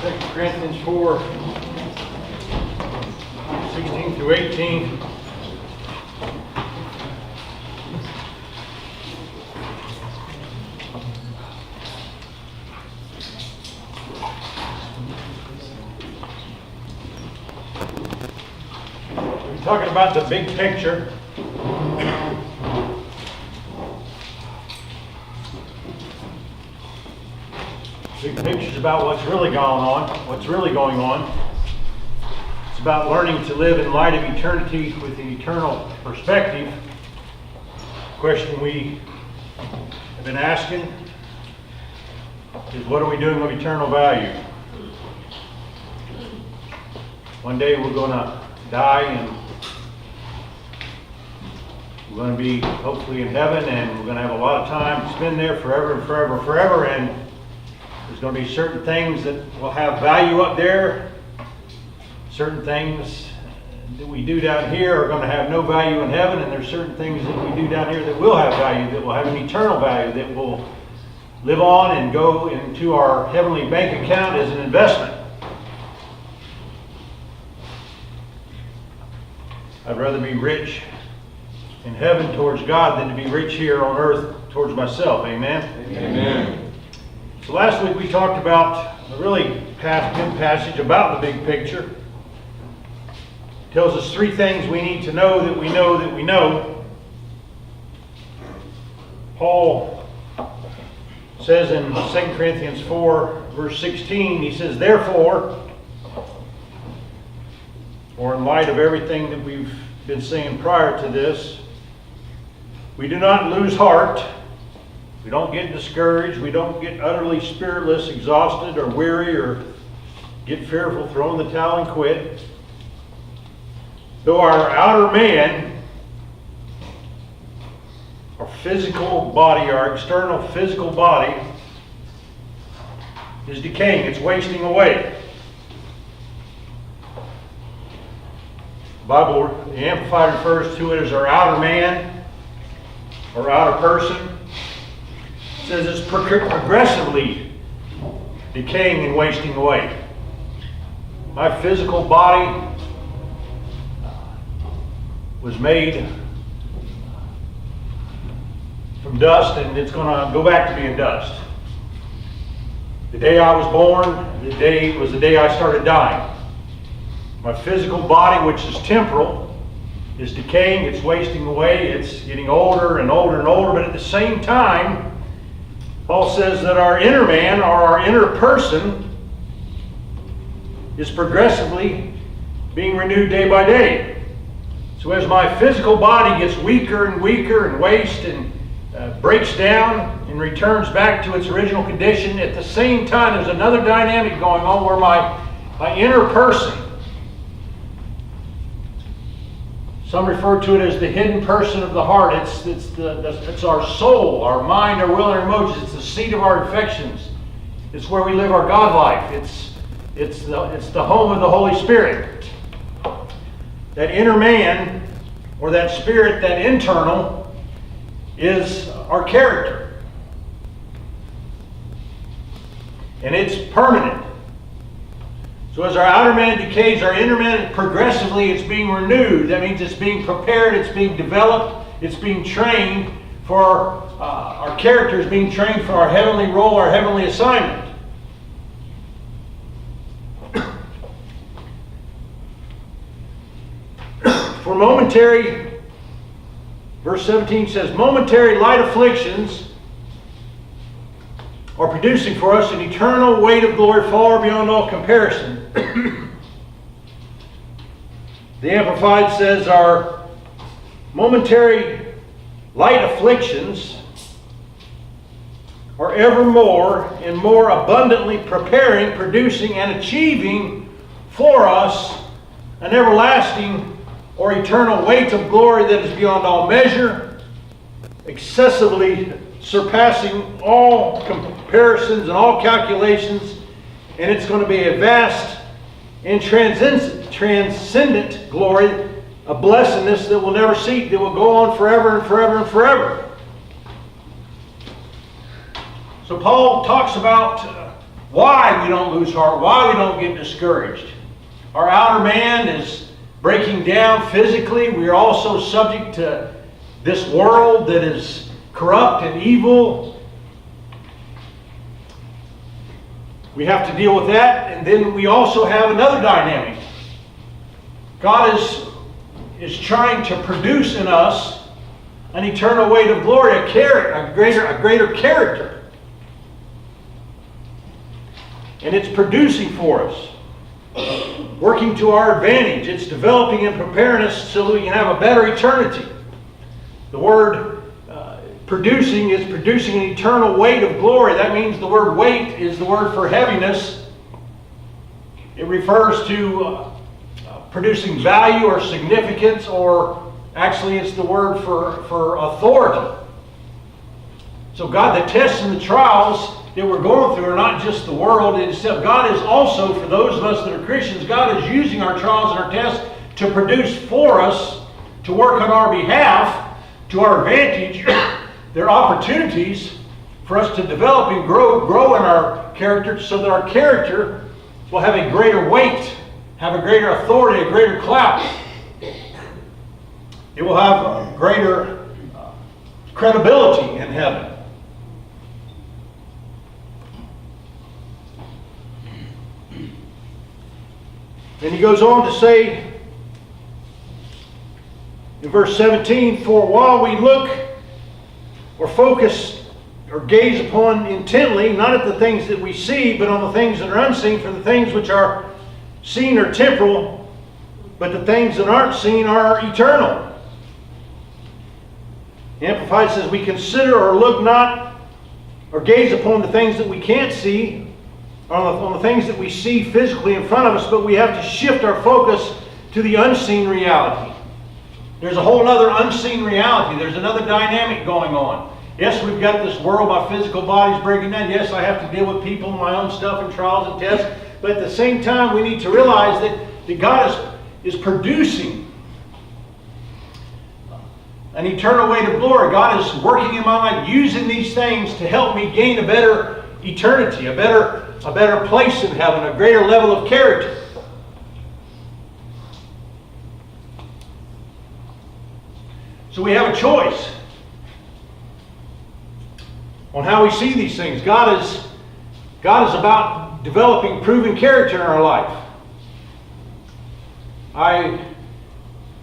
2 Corinthians 4, 16 through 18. We're talking about the big picture. Big picture's about what's really going on. It's about learning to live in light of eternity with an eternal perspective. The question we have been asking is, what are we doing with eternal value? One day we're going to die and we're going to be hopefully in heaven, and we're going to have a lot of time to spend there forever and forever and forever, and there's going to be certain things that will have value up there. Certain things that we do down here are going to have no value in heaven, and there's certain things that we do down here that will have value, that will have an eternal value, that will live on and go into our heavenly bank account as an investment. I'd rather be rich in heaven towards God than to be rich here on earth towards myself. Amen? Amen. So last week we talked about a really good passage about the big picture. It tells us three things we need to know that we know that we know. Paul says in 2 Corinthians 4, verse 16, he says, therefore, or in light of everything that we've been saying prior to this, we do not lose heart. We don't get discouraged. We don't get utterly spiritless, exhausted, or weary, or get fearful, throw in the towel and quit. Though our outer man, our physical body, our external physical body, is decaying. It's wasting away. The Bible, the Amplified, refers to it as our outer man, or outer person. It says it's progressively decaying and wasting away. My physical body was made from dust, and it's going to go back to being dust. The day I was born, was the day I started dying. My physical body, which is temporal, is decaying, it's wasting away, it's getting older and older and older, but at the same time, Paul says that our inner man, or our inner person, is progressively being renewed day by day. So as my physical body gets weaker and weaker and wastes and breaks down and returns back to its original condition, at the same time there's another dynamic going on where my inner person, some refer to it as the hidden person of the heart. It's our soul, our mind, our will, and our emotions. It's the seat of our affections. It's where we live our God life. It's the home of the Holy Spirit. That inner man, or that spirit, that internal, is our character. And it's permanent. So as our outer man decays, our inner man progressively it's being renewed. That means it's being prepared, it's being developed, it's being trained for our character is being trained for our heavenly role, our heavenly assignment. For momentary, verse 17 says, momentary light afflictions are producing for us an eternal weight of glory far beyond all comparison. The Amplified says our momentary light afflictions are ever more and more abundantly preparing, producing, and achieving for us an everlasting or eternal weight of glory that is beyond all measure, excessively surpassing all comparisons and all calculations, and it's going to be a vast and transcendent glory, a blessedness that will never cease, that will go on forever and forever and forever. So Paul talks about why we don't lose heart, why we don't get discouraged. Our outer man is breaking down physically. We are also subject to this world that is corrupt and evil. We have to deal with that. And then we also have another dynamic. God is trying to produce in us an eternal weight of glory, a greater character. And it's producing for us, working to our advantage. It's developing and preparing us so we can have a better eternity. The word producing is producing an eternal weight of glory. That means the word weight is the word for heaviness. It refers to producing value or significance, or actually it's the word for authority. So God, the tests and the trials that we're going through are not just the world. Except God is also, for those of us that are Christians, God is using our trials and our tests to produce for us, to work on our behalf, to our advantage. There are opportunities for us to develop and grow in our character, so that our character will have a greater weight, have a greater authority, a greater clout. It will have a greater credibility in heaven. And he goes on to say in verse 17, for while we look or focus or gaze upon intently, not at the things that we see, but on the things that are unseen, for the things which are seen are temporal, but the things that aren't seen are eternal. The Amplified says, we consider or look not or gaze upon the things that we can't see, on the things that we see physically in front of us, but we have to shift our focus to the unseen reality. There's a whole other unseen reality. There's another dynamic going on. Yes, we've got this world, my physical body's breaking down. Yes, I have to deal with people and my own stuff and trials and tests. But at the same time, we need to realize that God is producing an eternal weight of glory. God is working in my life, using these things to help me gain a better eternity, a better place in heaven, a greater level of character. So we have a choice on how we see these things. God is about developing proven character in our life. I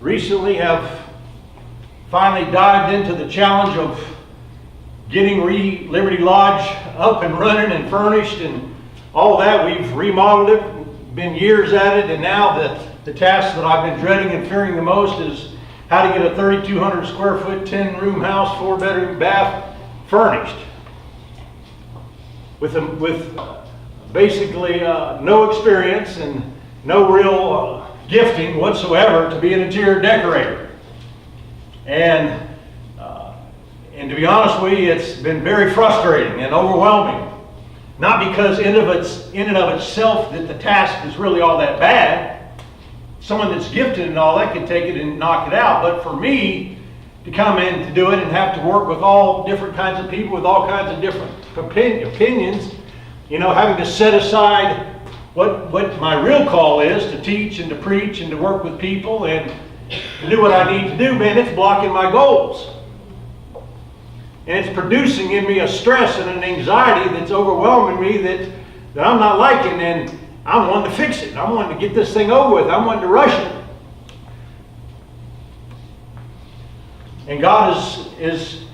recently have finally dived into the challenge of getting Liberty Lodge up and running and furnished and all that. We've remodeled it, been years at it, and now the task that I've been dreading and fearing the most is how to get a 3,200 square foot, 10-room house, 4-bedroom bath furnished. With basically no experience and no real gifting whatsoever to be an interior decorator. And to be honest with you, it's been very frustrating and overwhelming. Not because in and of itself that the task is really all that bad. Someone that's gifted and all that can take it and knock it out. But for me to come in to do it and have to work with all different kinds of people with all kinds of different opinions, having to set aside what my real call is, to teach and to preach and to work with people and to do what I need to do, man, it's blocking my goals. And it's producing in me a stress and an anxiety that's overwhelming me that I'm not liking, and I'm wanting to fix it. I'm wanting to get this thing over with. I'm wanting to rush it. And God is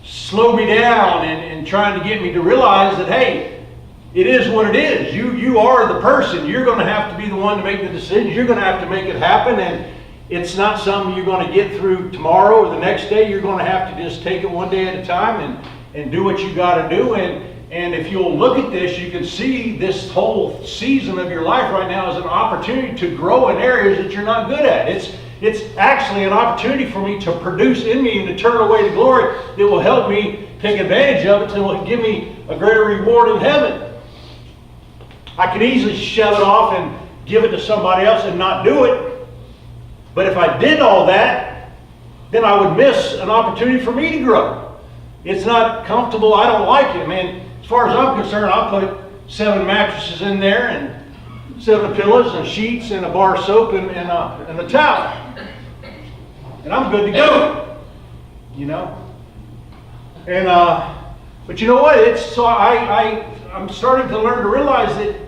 slowing me down and trying to get me to realize that, hey, it is what it is. You are the person. You're going to have to be the one to make the decisions. You're going to have to make it happen. And it's not something you're going to get through tomorrow or the next day. You're going to have to just take it one day at a time and do what you got to do. And if you'll look at this, you can see this whole season of your life right now as an opportunity to grow in areas that you're not good at. It's actually an opportunity for me to produce in me an eternal weight of glory that will help me take advantage of it, that will give me a greater reward in heaven. I could easily shove it off and give it to somebody else and not do it. But if I did all that, then I would miss an opportunity for me to grow. It's not comfortable. I don't like it, man. As far as I'm concerned, I'll put 7 mattresses in there and 7 pillows and sheets and a bar of soap and a towel. And I'm good to go, you know. And but you know what? I'm starting to learn to realize that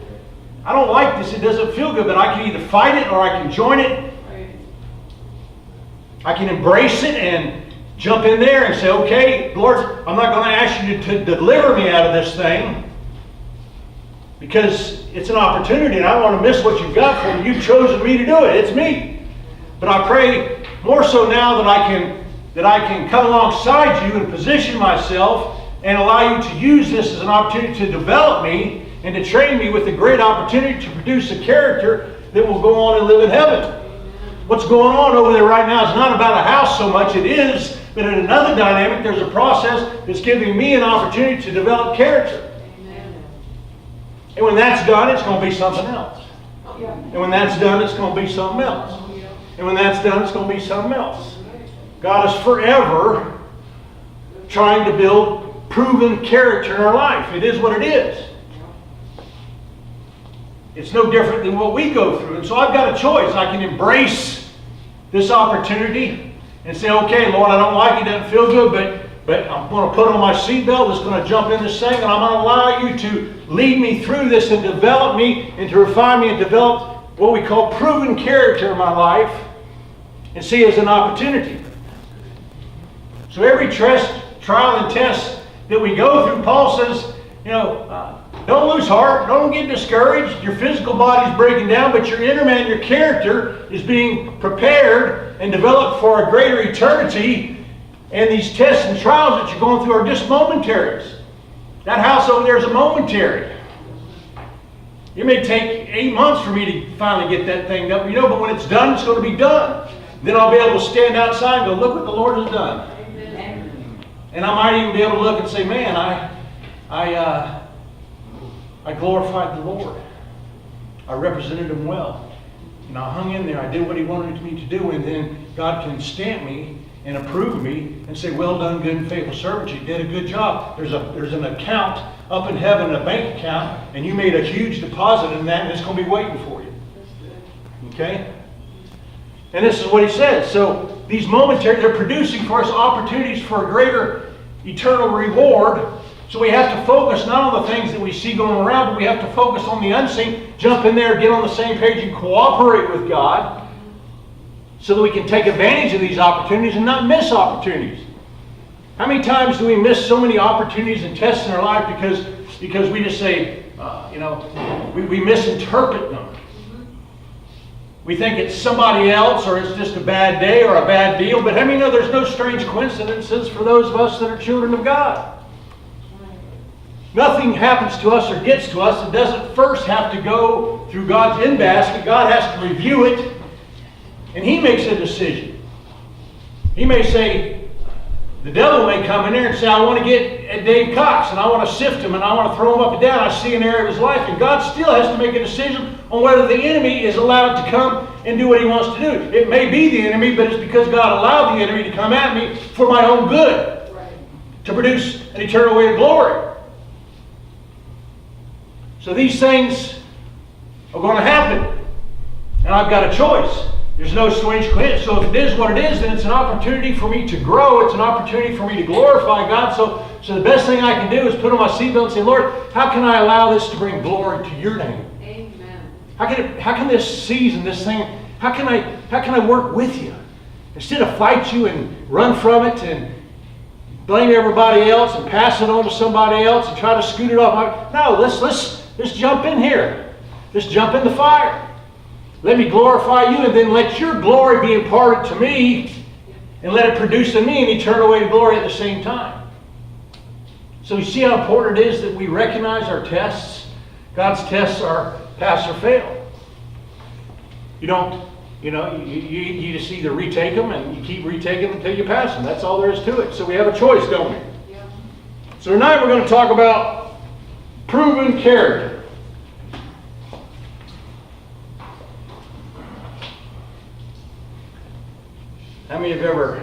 I don't like this. It doesn't feel good, but I can either fight it or I can join it. I can embrace it and jump in there and say, okay, Lord, I'm not going to ask you to deliver me out of this thing because it's an opportunity and I don't want to miss what you've got for me. You've chosen me to do it. It's me. But I pray more so now that I can come alongside you and position myself and allow you to use this as an opportunity to develop me and to train me with a great opportunity to produce a character that will go on and live in heaven. What's going on over there right now is not about a house so much. It is, but in another dynamic, there's a process that's giving me an opportunity to develop character. Amen. And when that's done, it's going to be something else. And when that's done, it's going to be something else. And when that's done, it's going to be something else. God is forever trying to build proven character in our life. It is what it is. It's no different than what we go through. And so I've got a choice. I can embrace this opportunity and say, okay, Lord, I don't like it, it doesn't feel good, but I'm going to put on my seatbelt, it's going to jump in this thing, and I'm going to allow you to lead me through this and develop me and to refine me and develop what we call proven character in my life and see it as an opportunity. So every trial and test that we go through, Paul says, don't lose heart. Don't get discouraged. Your physical body's breaking down, but your inner man, your character, is being prepared and developed for a greater eternity. And these tests and trials that you're going through are just momentaries. That house over there is a momentary. It may take 8 months for me to finally get that thing up, but when it's done, it's going to be done. Then I'll be able to stand outside and go, look what the Lord has done. Amen. And I might even be able to look and say, man, I glorified the Lord. I represented Him well. And I hung in there. I did what He wanted me to do. And then God can stamp me and approve me and say, well done, good and faithful servant. You did a good job. There's an account up in heaven, a bank account, and you made a huge deposit in that, and it's going to be waiting for you. Okay? And this is what He says. So these momentary, they're producing for us opportunities for a greater eternal reward. So we have to focus not on the things that we see going around, but we have to focus on the unseen, jump in there, get on the same page, and cooperate with God so that we can take advantage of these opportunities and not miss opportunities. How many times do we miss so many opportunities and tests in our life because we just say, we misinterpret them. We think it's somebody else or it's just a bad day or a bad deal, but how many know there's no strange coincidences for those of us that are children of God? Nothing happens to us or gets to us. It doesn't first have to go through God's in-basket. God has to review it, and He makes a decision. He may say, the devil may come in there and say, I want to get at Dave Cox, and I want to sift him, and I want to throw him up and down. I see an area of his life, and God still has to make a decision on whether the enemy is allowed to come and do what he wants to do. It may be the enemy, but it's because God allowed the enemy to come at me for my own good, to produce an eternal way of glory. So these things are going to happen. And I've got a choice. There's no strange coincidence. So if it is what it is, then it's an opportunity for me to grow. It's an opportunity for me to glorify God. So the best thing I can do is put on my seatbelt and say, Lord, how can I allow this to bring glory to your name? Amen. How can this season, this thing, how can I work with you? Instead of fight you and run from it and blame everybody else and pass it on to somebody else and try to scoot it off. No, let's jump in here. Let's jump in the fire. Let me glorify you, and then let your glory be imparted to me, and let it produce in me an eternal way of glory at the same time. So you see how important it is that we recognize our tests. God's tests are pass or fail. You just either retake them, and you keep retaking them until you pass them. That's all there is to it. So we have a choice, don't we? Yeah. So tonight we're going to talk about proven character. How many have ever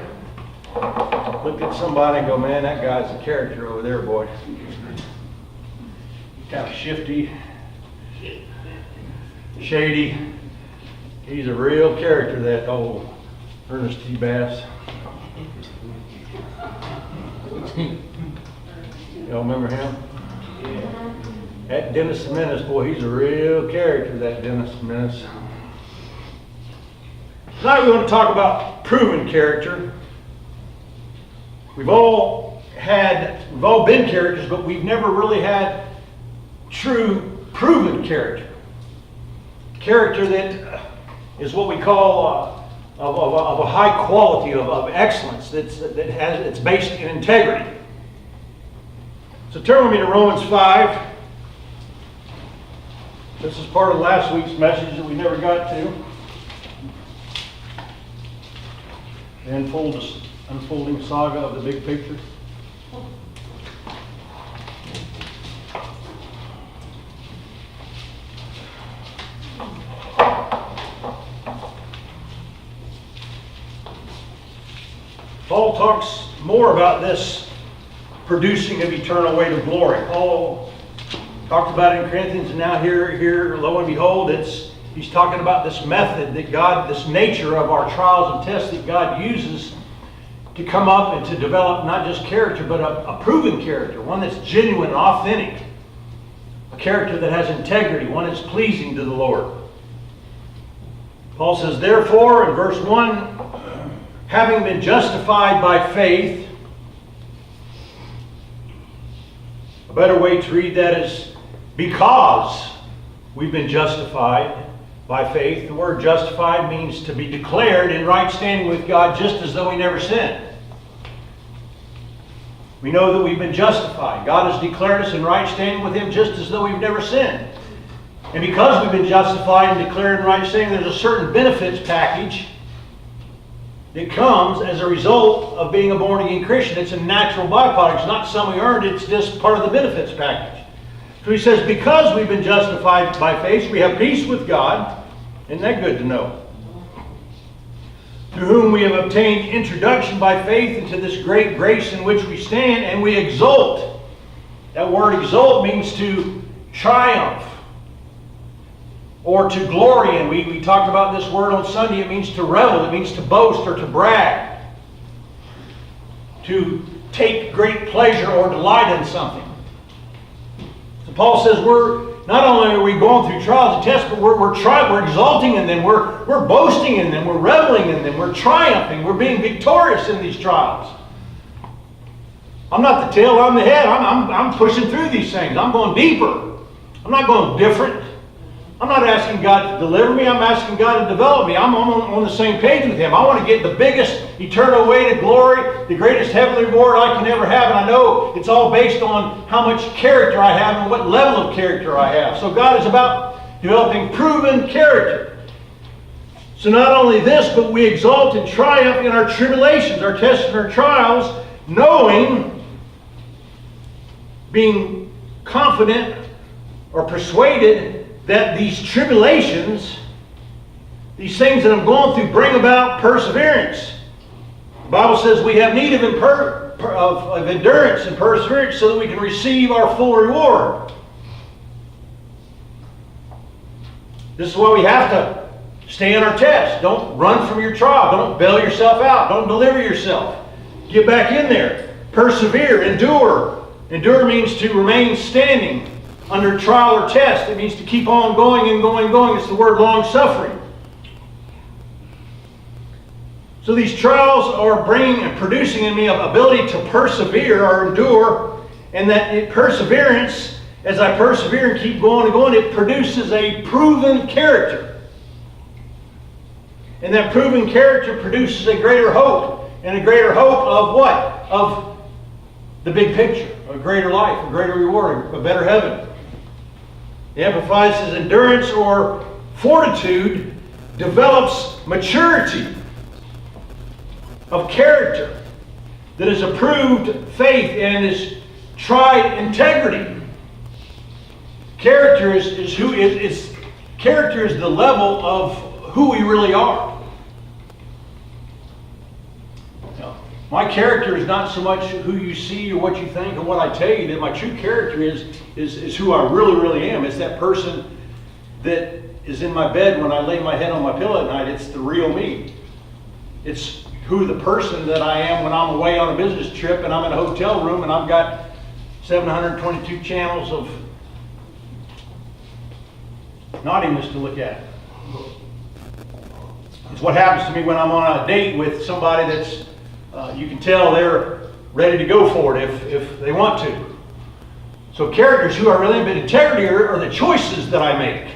looked at somebody and go, man, that guy's a character over there, boy? kind of shifty, shady. He's a real character, that old Ernest T. Bass. Y'all remember him? That Dennis the Menace, boy, he's a real character, that Dennis the Menace. Tonight we want to talk about proven character. We've all been characters, but we've never really had true proven character. Character that is what we call of a high quality, of excellence, it's based in integrity. So turn with me to Romans 5. This is part of last week's message that we never got to. The unfolding saga of the big picture. Paul talks more about this producing of eternal weight of glory. Paul talked about it in Corinthians, and now here, lo and behold, he's talking about this method that God, this nature of our trials and tests that God uses to come up and to develop not just character, but a proven character, one that's genuine and authentic, a character that has integrity, one that's pleasing to the Lord. Paul says, therefore, in verse 1, having been justified by faith, a better way to read that is because we've been justified by faith. The word justified means to be declared in right standing with God just as though we never sinned. We know that we've been justified. God has declared us in right standing with Him just as though we've never sinned. And because we've been justified and declared in right standing, there's a certain benefits package that comes as a result of being a born-again Christian. It's a natural byproduct. It's not something we earned. It's just part of the benefits package. So he says, because we've been justified by faith, we have peace with God. Isn't that good to know? Through whom we have obtained introduction by faith into this great grace in which we stand, and we exult. That word exult means to triumph or to glory in. We talked about this word on Sunday. It means to revel. It means to boast or to brag. To take great pleasure or delight in something. So Paul says not only are we going through trials and tests, but we're exulting in them. We're boasting in them. We're reveling in them. We're triumphing. We're being victorious in these trials. I'm not the tail, I'm the head. I'm pushing through these things. I'm going deeper. I'm not going different. I'm not asking God to deliver me. I'm asking God to develop me. I'm on the same page with Him. I want to get the biggest eternal weight of glory, the greatest heavenly reward I can ever have. And I know it's all based on how much character I have and what level of character I have. So God is about developing proven character. So not only this, but we exalt and triumph in our tribulations, our tests and our trials, knowing, being confident or persuaded that these tribulations, these things that I'm going through, bring about perseverance. The Bible says we have need of endurance and perseverance so that we can receive our full reward. This is why we have to stay in our test. Don't run from your trial. Don't bail yourself out. Don't deliver yourself. Get back in there. Persevere. Endure. Endure means to remain standing under trial or test. It means to keep on going and going and going. It's the word long-suffering. So these trials are bringing and producing in me an ability to persevere or endure, and that perseverance, as I persevere and keep going and going, it produces a proven character. And that proven character produces a greater hope. And a greater hope of what? Of the big picture. A greater life, a greater reward, a better heaven. The Amplified says endurance or fortitude develops maturity of character that is approved faith and is tried integrity. Character is the level of who we really are. My character is not so much who you see or what you think or what I tell you. That my true character is who I really, really am. It's that person that is in my bed when I lay my head on my pillow at night. It's the real me. It's who the person that I am when I'm away on a business trip and I'm in a hotel room and I've got 722 channels of naughtiness to look at. It's what happens to me when I'm on a date with somebody that's, you can tell they're ready to go for it if they want to. So character is who I really am, but integrity are the choices that I make,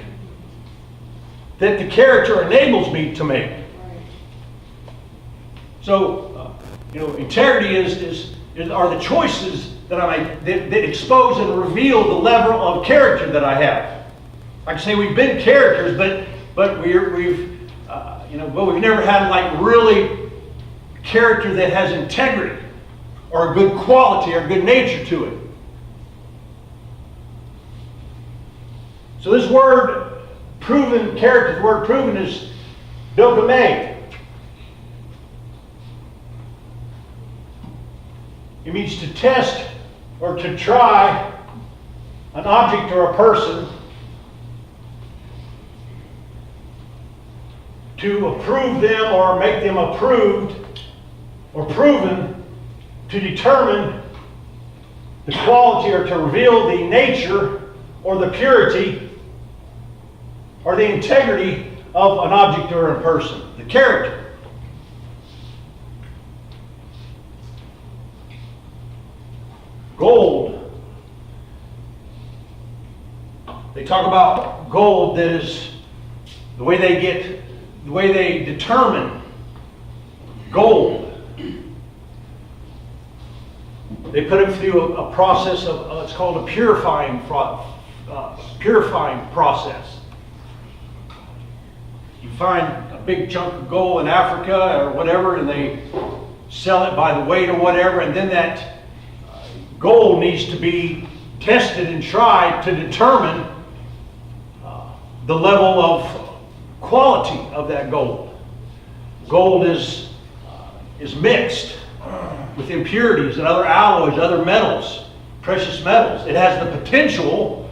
that the character enables me to make. So, integrity are the choices that I make that expose and reveal the level of character that I have. I can say we've been characters, but we've never had like really character that has integrity or a good quality or good nature to it. So this word proven character, the word proven is dokamē. It means to test or to try an object or a person, to approve them or make them approved or proven, to determine the quality or to reveal the nature or the purity or the integrity of an object or a person, the character. Gold. They talk about gold that is the way they determine gold. They put it through a process of, it's called a purifying process. You find a big chunk of gold in Africa or whatever, and they sell it by the weight or whatever, and then that gold needs to be tested and tried to determine the level of quality of that gold. Gold is mixed with impurities and other alloys, other metals, precious metals. It has the potential,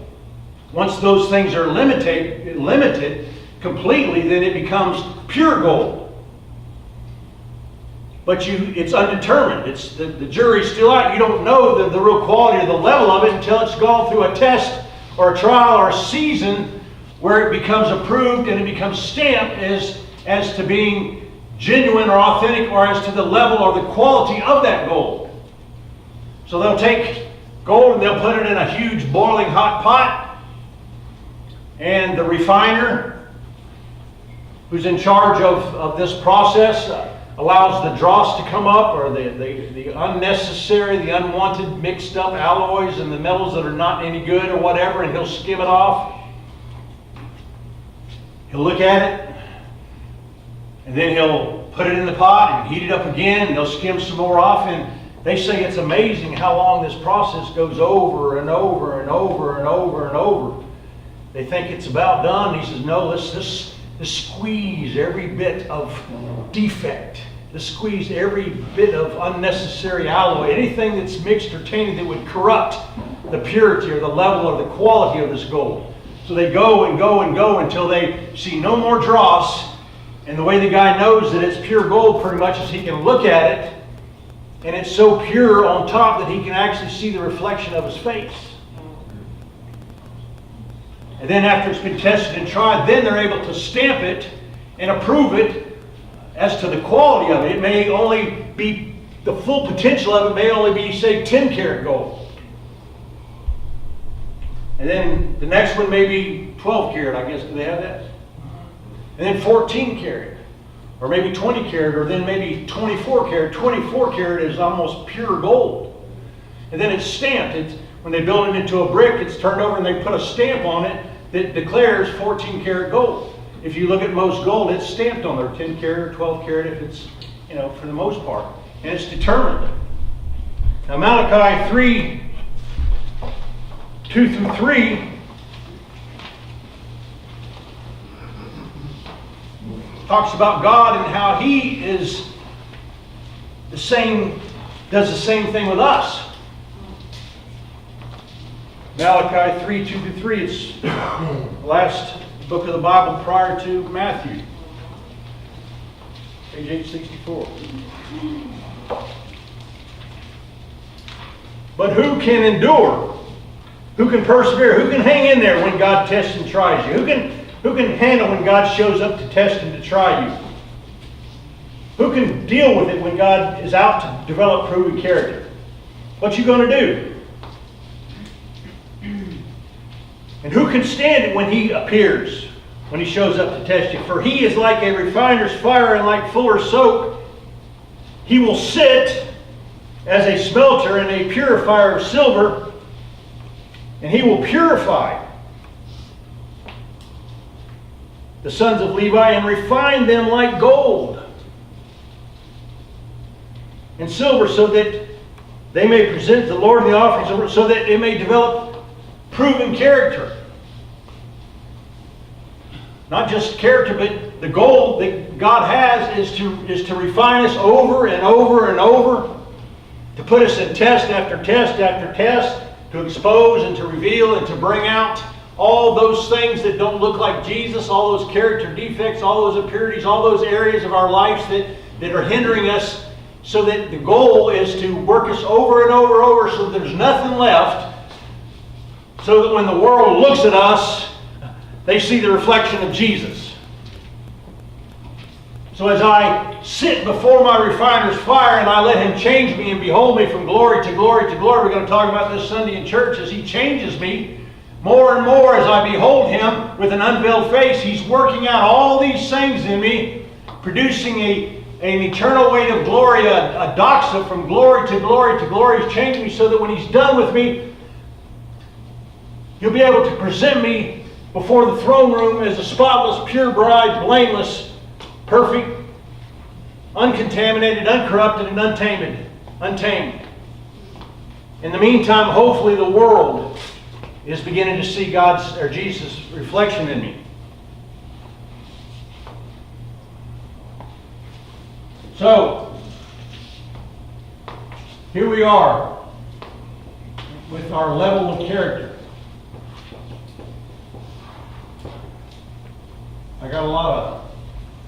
once those things are limited completely, then it becomes pure gold. But it's undetermined. It's the jury's still out. You don't know the real quality or the level of it until it's gone through a test or a trial or a season where it becomes approved and it becomes stamped as to being genuine or authentic, or as to the level or the quality of that gold. So they'll take gold and they'll put it in a huge boiling hot pot, and the refiner who's in charge of this process allows the dross to come up, or the unnecessary, the unwanted mixed up alloys and the metals that are not any good or whatever, and he'll skim it off. He'll look at it, and then he'll put it in the pot and heat it up again, and he'll skim some more off. And they say it's amazing how long this process goes over and over and over and over and over. They think it's about done. He says, no, let's squeeze every bit of defect. Let's squeeze every bit of unnecessary alloy, anything that's mixed or tainted that would corrupt the purity or the level or the quality of this gold. So they go and go and go until they see no more dross. And the way the guy knows that it's pure gold pretty much is he can look at it, and it's so pure on top that he can actually see the reflection of his face. And then after it's been tested and tried, then they're able to stamp it and approve it as to the quality of it. It may only be, the full potential of it may only be, say, 10 karat gold. And then the next one may be 12 karat, I guess. Do they have that? And then 14 karat, or maybe 20 karat, or then maybe 24 karat. 24 karat is almost pure gold. And then it's stamped. When they build it into a brick, it's turned over and they put a stamp on it that declares 14 karat gold. If you look at most gold, it's stamped on there, 10 karat or 12 karat if it's, for the most part. And it's determined. Now Malachi 3, 2 through 3, talks about God and how He is does the same thing with us. Malachi 3:2-3, it's the last book of the Bible prior to Matthew. Page 864. But who can endure? Who can persevere? Who can hang in there when God tests and tries you? Who can handle when God shows up to test and to try you? Who can deal with it when God is out to develop proven character? What you going to do? And who can stand it when He appears, when He shows up to test you? For He is like a refiner's fire and like fuller's soap. He will sit as a smelter and a purifier of silver, and He will purify the sons of Levi and refine them like gold and silver, so that they may present the Lord the offerings, so that they may develop proven character. Not just character, but the goal that God has is to refine us over and over and over, to put us in test after test after test, to expose and to reveal and to bring out all those things that don't look like Jesus, all those character defects, all those impurities, all those areas of our lives that are hindering us, so that the goal is to work us over and over and over so that there's nothing left, so that when the world looks at us, they see the reflection of Jesus. So as I sit before my refiner's fire and I let Him change me and behold me from glory to glory to glory, we're going to talk about this Sunday in church, as He changes me more and more as I behold Him with an unveiled face. He's working out all these things in me, producing an eternal weight of glory, a doxa from glory to glory to glory. He's changed me so that when He's done with me, He'll be able to present me before the throne room as a spotless, pure bride, blameless, perfect, uncontaminated, uncorrupted, and untamed. In the meantime, hopefully the world is beginning to see Jesus' reflection in me. So, here we are with our level of character. I got a lot of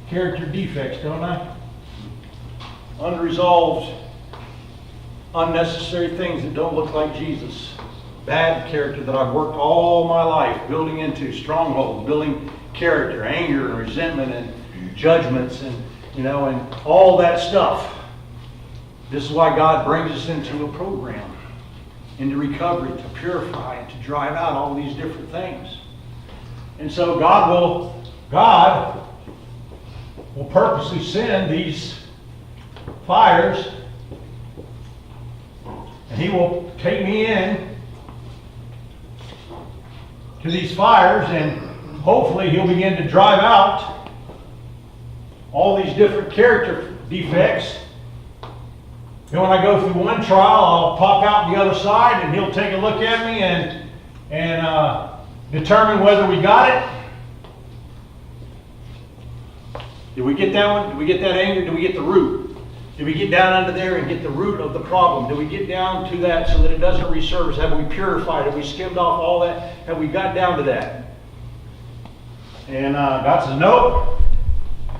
character defects, don't I? Unresolved, unnecessary things that don't look like Jesus. Bad character that I've worked all my life building into strongholds, building character, anger and resentment and judgments and all that stuff. This is why God brings us into a program, into recovery, to purify and to drive out all these different things. And so God will purposely send these fires, and He will take me in to these fires, and hopefully He'll begin to drive out all these different character defects. And when I go through one trial, I'll pop out the other side, and He'll take a look at me and determine whether we got it. Did we get that one? Did we get that anger? Did we get the root? Did we get down under there and get the root of the problem? Did we get down to that so that it doesn't resurface? Have we purified? Have we skimmed off all that? Have we got down to that? And God says, nope,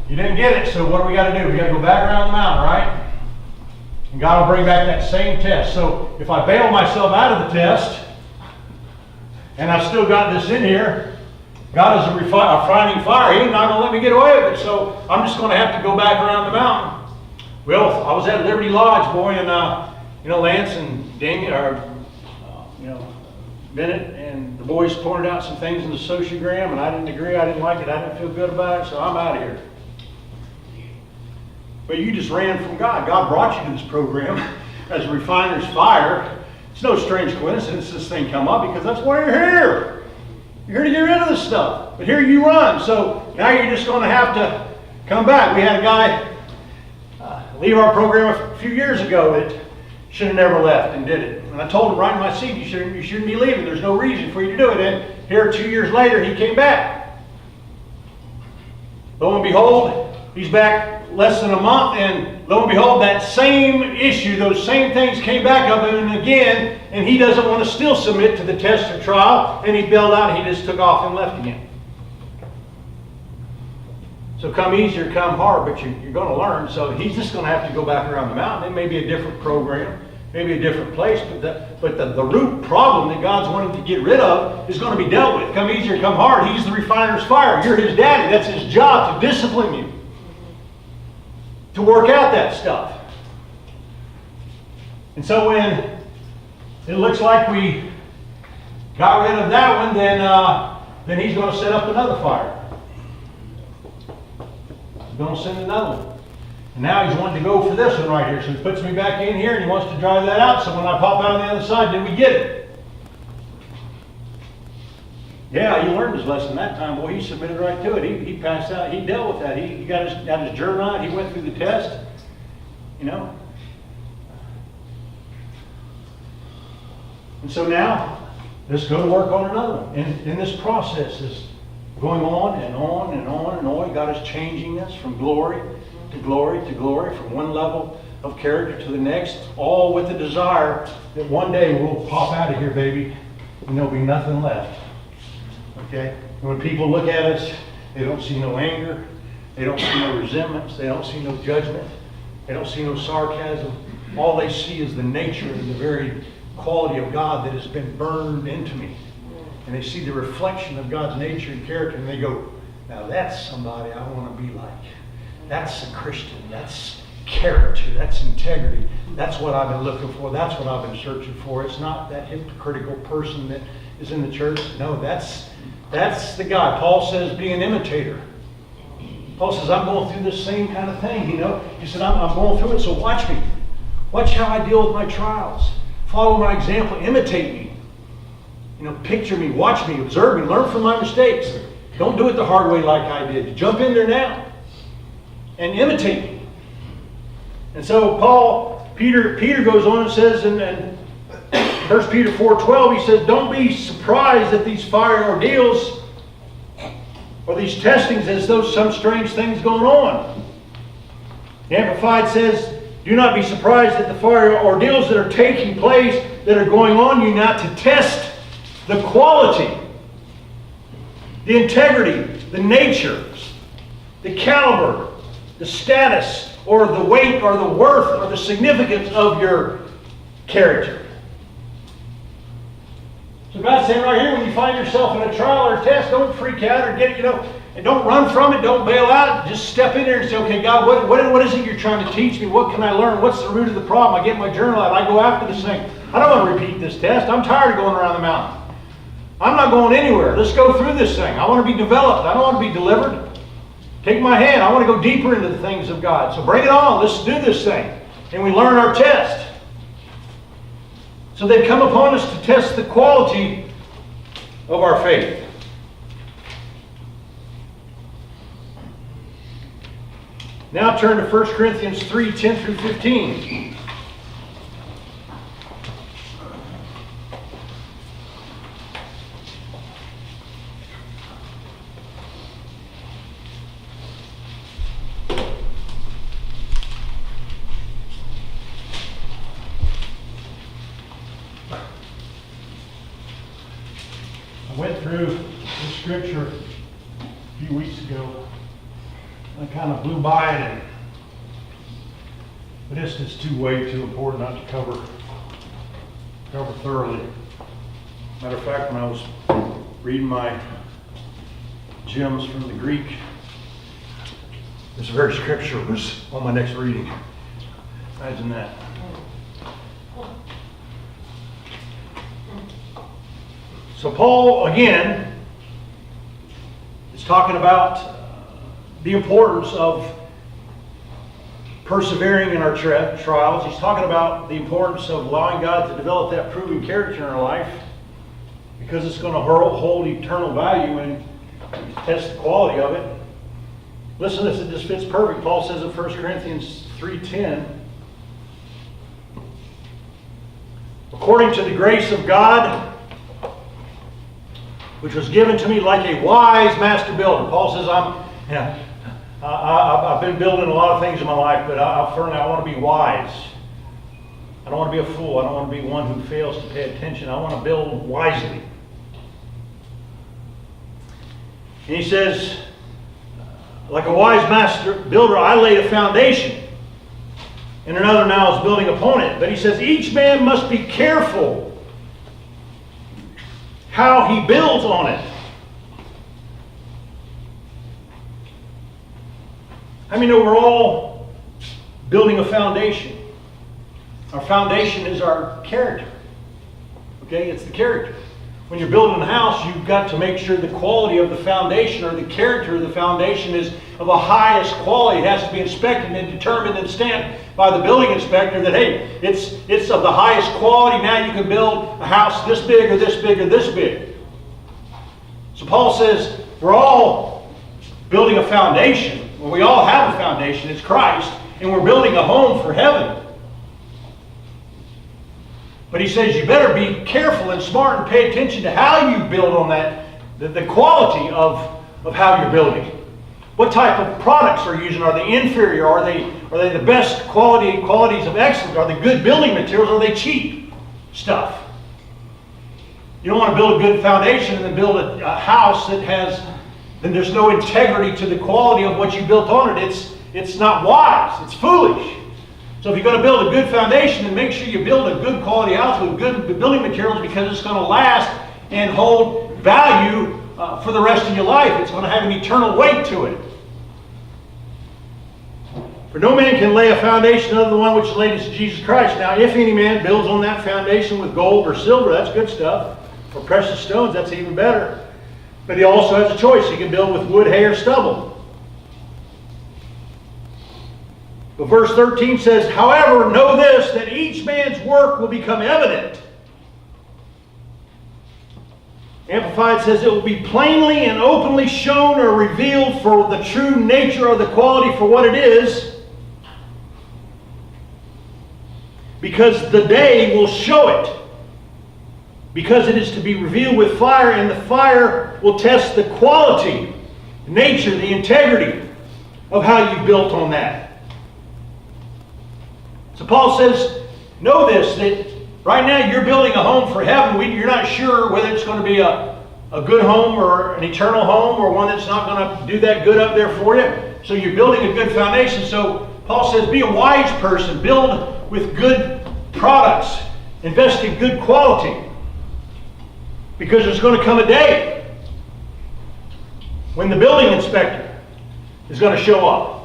you didn't get it, so what do we got to do? We got to go back around the mountain, right? And God will bring back that same test. So if I bail myself out of the test, and I've still got this in here, God is a refining fire. He's not going to let me get away with it, so I'm just going to have to go back around the mountain. Well, I was at Liberty Lodge, boy, and Lance and Daniel, Bennett and the boys pointed out some things in the sociogram, and I didn't agree. I didn't like it. I didn't feel good about it, so I'm out of here. But you just ran from God. God brought you to this program as a refiner's fire. It's no strange coincidence this thing come up, because that's why you're here. You're here to get rid of this stuff. But here you run. So now you're just going to have to come back. We had a guy leave our program a few years ago that should have never left and did it. And I told him right in my seat, you shouldn't be leaving. There's no reason for you to do it. And here 2 years later, he came back. Lo and behold, he's back less than a month, and lo and behold, that same issue, those same things came back up and again, and he doesn't want to still submit to the test or trial, and he bailed out and he just took off and left again. So come easy or come hard, but you're going to learn. So he's just going to have to go back around the mountain. It may be a different program, maybe a different place, but the root problem that God's wanting to get rid of is going to be dealt with. Come easy or come hard. He's the refiner's fire. You're his daddy. That's his job, to discipline you, to work out that stuff. And so when it looks like we got rid of that one, then he's going to set up another fire. He's going to send another one. And now he's wanting to go for this one right here. So he puts me back in here and he wants to drive that out. So when I pop out on the other side, did we get it? Yeah, he learned his lesson that time. Boy, he submitted right to it. He passed out. He dealt with that. He got his journal out. He went through the test. You know? And so now, let's go to work on another one. And this process is going on and on and on and on. God is changing us from glory to glory to glory, from one level of character to the next, all with the desire that one day we'll pop out of here, baby, and there'll be nothing left. Okay? And when people look at us, they don't see no anger, they don't see no resentments, they don't see no judgment, they don't see no sarcasm. All they see is the nature and the very quality of God that has been burned into me. And they see the reflection of God's nature and character, and they go, now that's somebody I want to be like. That's a Christian. That's character. That's integrity. That's what I've been looking for. That's what I've been searching for. It's not that hypocritical person that is in the church. No, that's the guy. Paul says, be an imitator. Paul says, I'm going through this same kind of thing, you know. He said, I'm going through it, so watch me. Watch how I deal with my trials. Follow my example. Imitate me. You know, picture me, watch me, observe me, learn from my mistakes. Don't do it the hard way like I did. Jump in there now and imitate me. And so Peter goes on and says in 1 Peter 4:12, he says, don't be surprised at these fire ordeals or these testings as though some strange thing's going on. The Amplified says, do not be surprised at the fire ordeals that are taking place, that are going on you now, to test the quality, the integrity, the nature, the caliber, the status, or the weight, or the worth, or the significance of your character. So God's saying right here, when you find yourself in a trial or a test, don't freak out or get, and don't run from it, don't bail out. Just step in there and say, okay, God, what is it you're trying to teach me? What can I learn? What's the root of the problem? I get my journal out. I go after this thing. I don't want to repeat this test. I'm tired of going around the mountain. I'm not going anywhere. Let's go through this thing. I want to be developed. I don't want to be delivered. Take my hand. I want to go deeper into the things of God. So bring it on. Let's do this thing. And we learn our test. So they've come upon us to test the quality of our faith. Now turn to 1 Corinthians 3:10 through 15. I went through this scripture a few weeks ago. I kind of blew by it, but this is way too important not to cover thoroughly. Matter of fact, when I was reading my gems from the Greek, this very scripture was on my next reading. Imagine that. So Paul, again, is talking about the importance of persevering in our trials. He's talking about the importance of allowing God to develop that proven character in our life, because it's going to hold eternal value and test the quality of it. Listen to this, it just fits perfect. Paul says in 1 Corinthians 3:10, according to the grace of God, which was given to me like a wise master builder. Paul says, I've been building a lot of things in my life, but I want to be wise. I don't want to be a fool. I don't want to be one who fails to pay attention. I want to build wisely. And he says, like a wise master builder, I laid a foundation, and another now is building upon it. But he says, each man must be careful how he builds on it. I mean, we're all building a foundation. Our foundation is our character. Okay, it's the character. When you're building a house, you've got to make sure the quality of the foundation or the character of the foundation is of the highest quality. It has to be inspected and determined and stamped by the building inspector that, hey, it's of the highest quality. Now you can build a house this big or this big or this big. So Paul says we're all building a foundation. Well, we all have a foundation. It's Christ. And we're building a home for heaven. But he says you better be careful and smart and pay attention to how you build on that, the quality of how you're building. What type of products are you using? Are they inferior? Are they the best qualities of excellence? Are they good building materials? Are they cheap stuff? You don't want to build a good foundation and then build a house then there's no integrity to the quality of what you built on it. It's not wise. It's foolish. So if you're going to build a good foundation, then make sure you build a good quality house with good building materials, because it's going to last and hold value for the rest of your life. It's going to have an eternal weight to it. For no man can lay a foundation other than the one which is laid is Jesus Christ. Now, if any man builds on that foundation with gold or silver, that's good stuff. For precious stones, that's even better. But he also has a choice. He can build with wood, hay, or stubble. But verse 13 says, however, know this, that each man's work will become evident. Amplified says it will be plainly and openly shown or revealed for the true nature of the quality for what it is, because the day will show it. Because it is to be revealed with fire, and the fire will test the quality, the nature, the integrity of how you built on that. So Paul says, know this, that right now you're building a home for heaven. You're not sure whether it's going to be a good home or an eternal home or one that's not going to do that good up there for you. So you're building a good foundation. So Paul says, be a wise person. Build with good products. Invest in good quality. Because there's going to come a day when the building inspector is going to show up.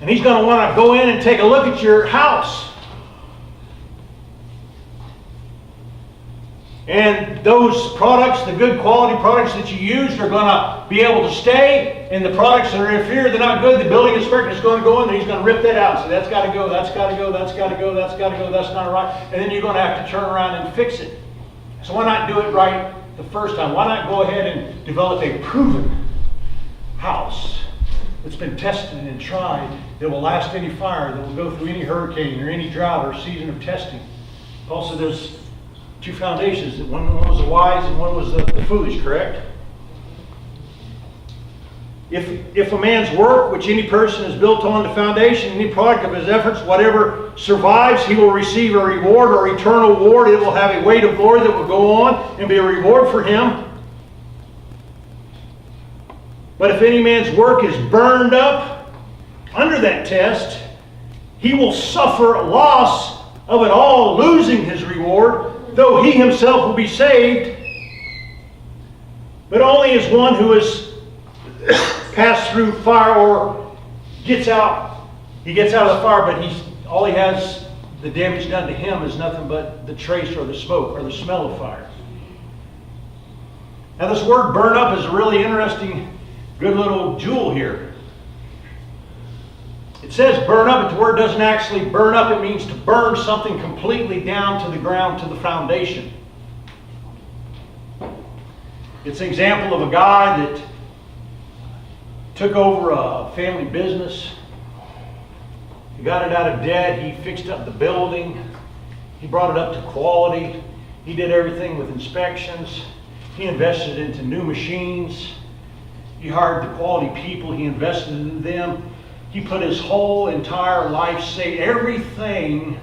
And he's going to want to go in and take a look at your house. And those products, the good quality products that you used, are going to be able to stay. And the products that are inferior, they're not good. The building inspector is going to go in and he's going to rip that out and say, that's got to go, that's got to go, that's got to go, that's got to go, that's not right. And then you're going to have to turn around and fix it. So why not do it right the first time? Why not go ahead and develop a proven house that's been tested and tried, that will last any fire, that will go through any hurricane or any drought or season of testing? Also, there's two foundations. One was the wise and one was the foolish, correct? If a man's work, which any person is built on the foundation, any product of his efforts, whatever survives, he will receive a reward or eternal reward. It will have a weight of glory that will go on and be a reward for him. But if any man's work is burned up under that test, he will suffer loss of it all, losing his reward, though he himself will be saved, but only as one who is passed through fire or gets out. He gets out of the fire, but all he has, the damage done to him, is nothing but the trace or the smoke or the smell of fire. Now this word burn up is a really interesting, good little jewel here. It says burn up, but the word doesn't actually burn up. It means to burn something completely down to the ground, to the foundation. It's an example of a guy that took over a family business. He got it out of debt. He fixed up the building. He brought it up to quality. He did everything with inspections. He invested into new machines. He hired the quality people. He invested in them. He put his whole entire life, say everything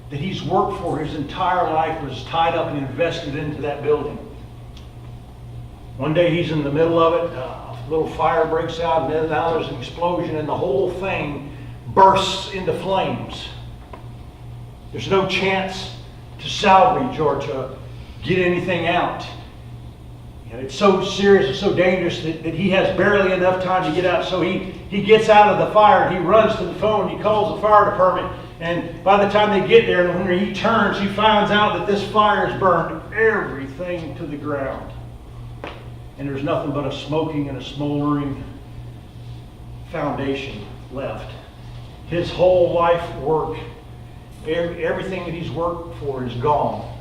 that he's worked for his entire life was tied up and invested into that building. One day he's in the middle of it, a little fire breaks out, and then now there's an explosion, and the whole thing bursts into flames. There's no chance to salvage or to get anything out. And it's so serious and so dangerous that he has barely enough time to get out. So he gets out of the fire and he runs to the phone. He calls the fire department. And by the time they get there, when he turns, he finds out that this fire has burned everything to the ground. And there's nothing but a smoking and a smoldering foundation left. His whole life work, everything that he's worked for is gone.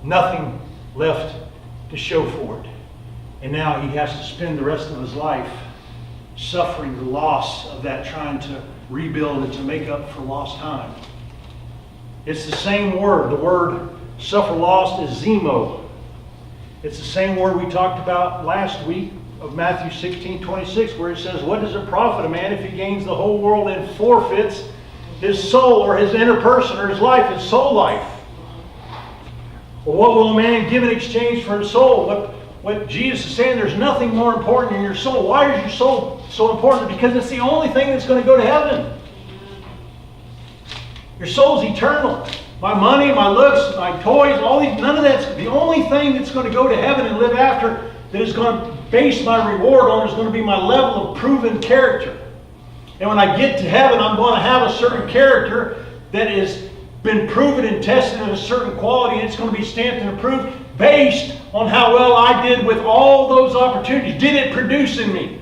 Nothing left to show for it. And now he has to spend the rest of his life suffering the loss of that, trying to rebuild it to make up for lost time. It's the same word. The word suffer loss is zemo. It's the same word we talked about last week of Matthew 16:26, where it says, what does it profit a man if he gains the whole world and forfeits his soul, or his inner person, or his life, his soul life? Well, what will a man give in exchange for his soul? What Jesus is saying, there's nothing more important than your soul. Why is your soul so important? Because it's the only thing that's going to go to heaven. Your soul's eternal. My money, my looks, my toys, all these, none of that's, the only thing that's going to go to heaven and live after, that is going to base my reward on, is going to be my level of proven character. And when I get to heaven, I'm going to have a certain character that has been proven and tested at a certain quality, and it's going to be stamped and approved based on how well I did with all those opportunities. Did it produce in me?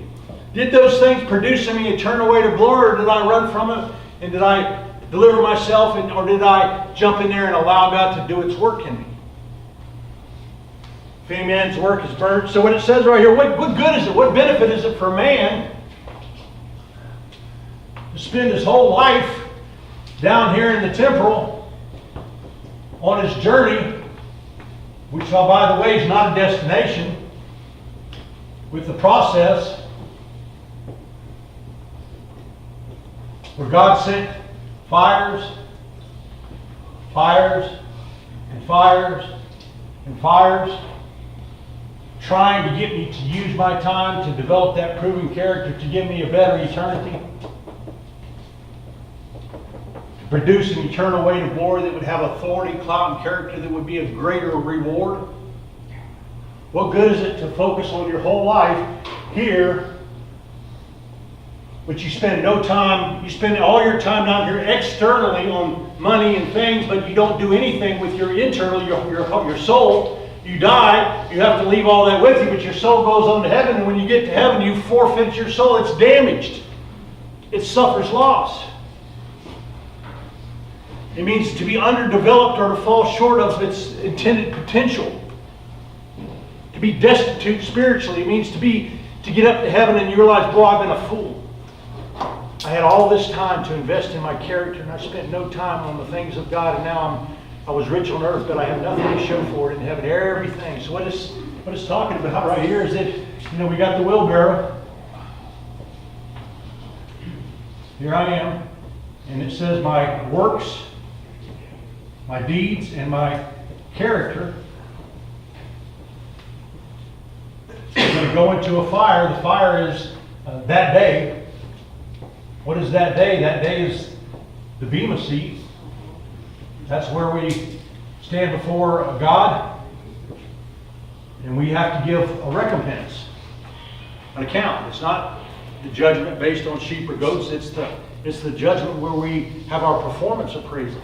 Did those things produce in me a turn away to glory, or did I run from it? And did I deliver myself, or did I jump in there and allow God to do its work in me? If any man's work is burned. So what it says right here, what good is it? What benefit is it for a man to spend his whole life down here in the temporal on his journey, which, by the way, is not a destination, with the process where God sent fires, fires, and fires, and fires, trying to get me to use my time to develop that proven character to give me a better eternity, to produce an eternal weight of glory that would have authority, clout, and character that would be a greater reward. What good is it to focus on your whole life here, but you spend no time, you spend all your time down here externally on money and things, but you don't do anything with your internal, your soul. You die, you have to leave all that with you, but your soul goes on to heaven, and when you get to heaven, you forfeit your soul. It's damaged. It suffers loss. It means to be underdeveloped or to fall short of its intended potential. To be destitute spiritually. It means to get up to heaven and you realize, boy, I've been a fool. I had all this time to invest in my character, and I spent no time on the things of God, and now I was rich on earth, but I have nothing to show for it in heaven. Everything. So what it's talking about right here is that, we got the wheelbarrow. Here I am. And it says my works, my deeds, and my character is going to go into a fire. The fire is that day. What is that day? That day is the Bema seat. That's where we stand before God, and we have to give a recompense, an account. It's not the judgment based on sheep or goats. It's the judgment where we have our performance appraisal,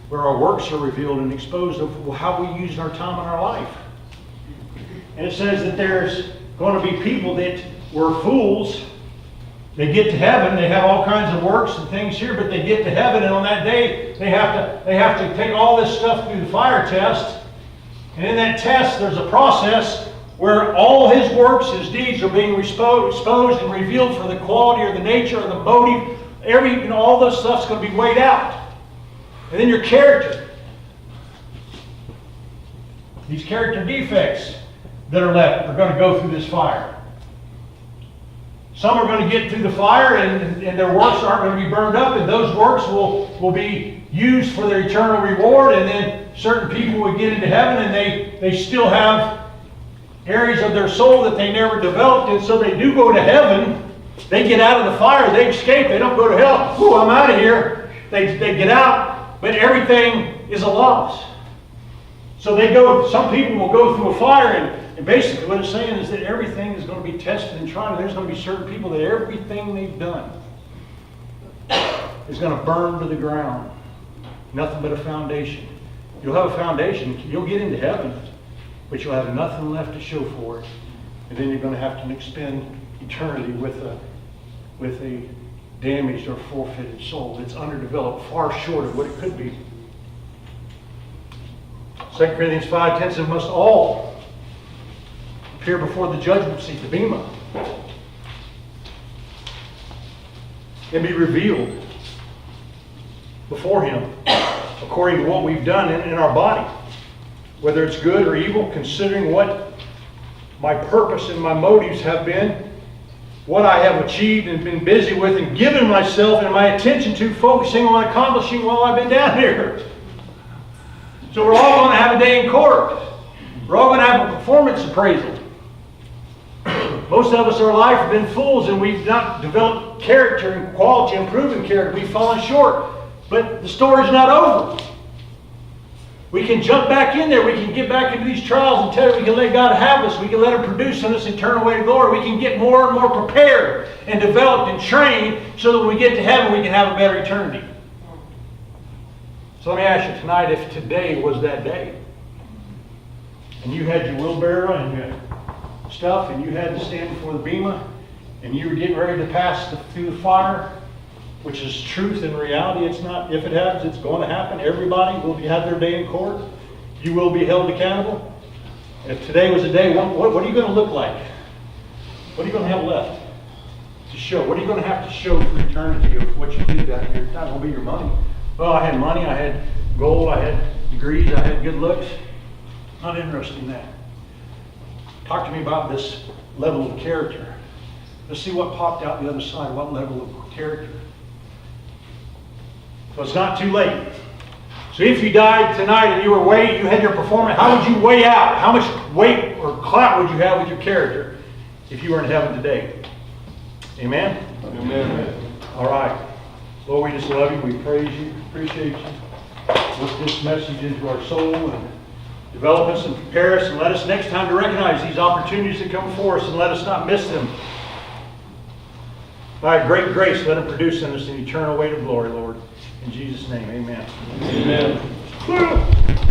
where our works are revealed and exposed of how we used our time in our life. And it says that there's going to be people that were fools. They get to heaven, they have all kinds of works and things here, but they get to heaven, and on that day they have to take all this stuff through the fire test. And in that test there's a process where all his works, his deeds are being exposed and revealed for the quality or the nature or the motive. All this stuff's going to be weighed out. And then your character. These character defects that are left are going to go through this fire. Some are going to get through the fire and their works aren't going to be burned up, and those works will be used for their eternal reward. And then certain people will get into heaven and they still have areas of their soul that they never developed, and so they do go to heaven. They get out of the fire, they escape, they don't go to hell. Ooh, I'm out of here. They get out, but everything is a loss. So some people will go through a fire, and basically what it's saying is that everything is going to be tested and tried. And there's going to be certain people that everything they've done is going to burn to the ground. Nothing but a foundation. You'll have a foundation, you'll get into heaven, but you'll have nothing left to show for it. And then you're going to have to expend eternity with a damaged or forfeited soul that's underdeveloped, far short of what it could be. 2 Corinthians 5:10 says, must all appear before the judgment seat, the bema, and be revealed before Him according to what we've done in our body, whether it's good or evil, considering what my purpose and my motives have been, what I have achieved and been busy with and given myself and my attention to, focusing on accomplishing while I've been down here. So we're all going to have a day in court. We're all going to have a performance appraisal. Most of us in our life have been fools, and we've not developed character and quality and proven character. We've fallen short. But the story's not over. We can jump back in there. We can get back into these trials and tell you we can let God have us. We can let Him produce in us eternal way to glory. We can get more and more prepared and developed and trained so that when we get to heaven we can have a better eternity. So let me ask you tonight, if today was that day, and you had your wheelbarrow and your stuff, and you had to stand before the bema, and you were getting ready to pass through the fire, which is truth and reality. It's not if it happens, it's going to happen. Everybody will have their day in court. You will be held accountable. If today was a day, what are you going to look like? What are you going to have left to show? What are you going to have to show for eternity of what you did down here? It's not going to be your money. Well, I had money, I had gold, I had degrees, I had good looks. Not interested in that. Talk to me about this level of character. Let's see what popped out the other side. What level of character? So it's not too late. So if you died tonight and you had your performance, how would you weigh out? How much weight or clout would you have with your character if you were in heaven today? Amen? Amen. All right. Lord, we just love you. We praise you. Appreciate you. Work this message into our soul and develop us and prepare us, and let us next time to recognize these opportunities that come before us, and let us not miss them. By great grace, let them produce in us an eternal weight of glory, Lord. In Jesus' name, amen. Amen.